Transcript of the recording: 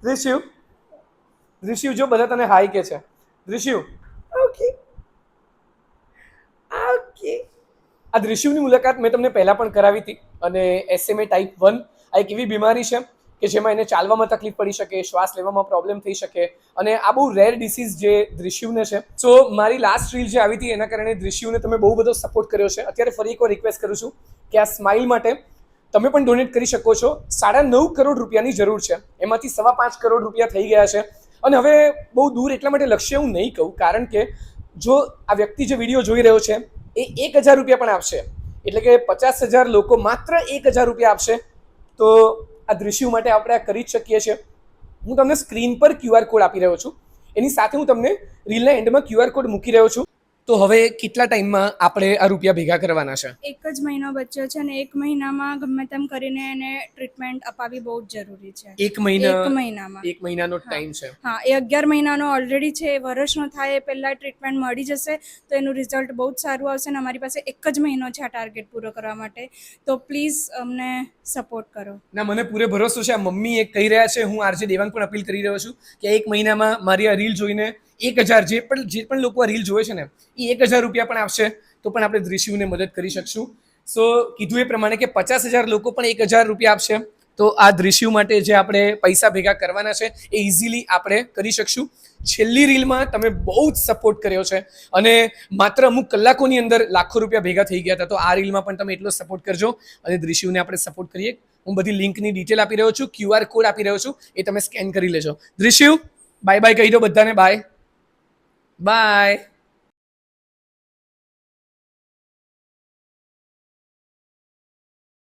દૃશ્યુ દૃશ્યુ જો બધા તને હાઈ કે છે. દૃશ્યુ ઓકે ઓકે. આ દૃશ્યુની મુલાકાત મેં તમને પહેલાં પણ કરાવી હતી અને SMA ટાઈપ 1 આ એક એવી બીમારી છે કે જેમાં એને ચાલવામાં તકલીફ પડી શકે, શ્વાસ લેવામાં પ્રોબ્લેમ થઈ શકે અને આ બહુ રેર ડિસીઝ જે દૃશ્યુને છે. સો મારી લાસ્ટ રીલ જે આવી હતી એના કારણે દૃશ્યુને તમે બહુ બધો સપોર્ટ કર્યો છે. અત્યારે ફરી એકવાર રિક્વેસ્ટ કરું છું કે આ સ્માઇલ માટે તમે પણ ડોનેટ કરી શકો છો. 9.5 કરોડ રૂપિયાની જરૂર છે, એમાંથી 5.25 કરોડ રૂપિયા થઈ ગયા છે. અને હવે બહુ દૂર એટલા માટે લક્ષ્ય હું નહીં કહું, કારણ કે જો આ વ્યક્તિ જે વિડીયો જોઈ રહ્યો છે એ 1,000 રૂપિયા પણ આપશે, એટલે કે 50,000 લોકો માત્ર 1,000 રૂપિયા આપશે, તો આ દૃશ્યો માટે આપણે આ કરી જ શકીએ છીએ. હું તમને સ્ક્રીન પર QR કોડ આપી રહ્યો છું, એની સાથે હું તમને રીલના એન્ડમાં QR કોડ મૂકી રહ્યો છું. તો હવે કેટલા ટાઈમમાં આપણે આ રૂપિયા ભેગા કરવાના છે? 1 જ મહિનો બચ્યો છે અને 1 મહિનામાં ગમે તેમ કરીને એને ટ્રીટમેન્ટ અપાવવી બહુ જ જરૂરી છે. 1 મહિના? 1 મહિનામાં. 1 મહિનાનો ટાઈમ છે. હા, એ 11 મહિનાનો ઓલરેડી છે. વર્ષનો થાય એ પહેલાં ટ્રીટમેન્ટ મળી જશે તો એનું રિઝલ્ટ બહુ જ સારું આવશે. અને અમારી પાસે 1 જ મહિનો છે આ ટાર્ગેટ પૂરો કરવા માટે, તો પ્લીઝ અમને સપોર્ટ કરો. ના, મને પૂરે ભરોસો છે. આ મમ્મી એક કહી રહ્યા છે, હું આરજે દેવાંગ પણ અપીલ કરી રહ્યો છું કે 1 મહિનામાં મારી આ રીલ જોઈને 1,000 જે પણ લોકો આ રીલ જોવે છે ને એ 1,000 રૂપિયા પણ આપશે તો પણ આપણે દૃશ્યુને મદદ કરી શકશું. સો કીધું એ પ્રમાણે કે 50,000 લોકો પણ 1,000 રૂપિયા આપશે તો આ દૃશ્યુ માટે જે આપણે પૈસા ભેગા કરવાના છે એ ઇઝીલી આપણે કરી શકશું. છેલ્લી રીલમાં તમે બહુ જ સપોર્ટ કર્યો છે અને માત્ર અમુક કલાકોની અંદર લાખો રૂપિયા ભેગા થઈ ગયા હતા. તો આ રીલમાં પણ તમે એટલો સપોર્ટ કરજો અને દૃશ્યુને આપણે સપોર્ટ કરીએ. હું બધી લિંકની ડિટેલ આપી રહ્યો છું, QR કોડ આપી રહ્યો છું, એ તમે સ્કેન કરી લેજો. દૃશ્યુ બાય બાય કહી દો બધાને. Bye bye.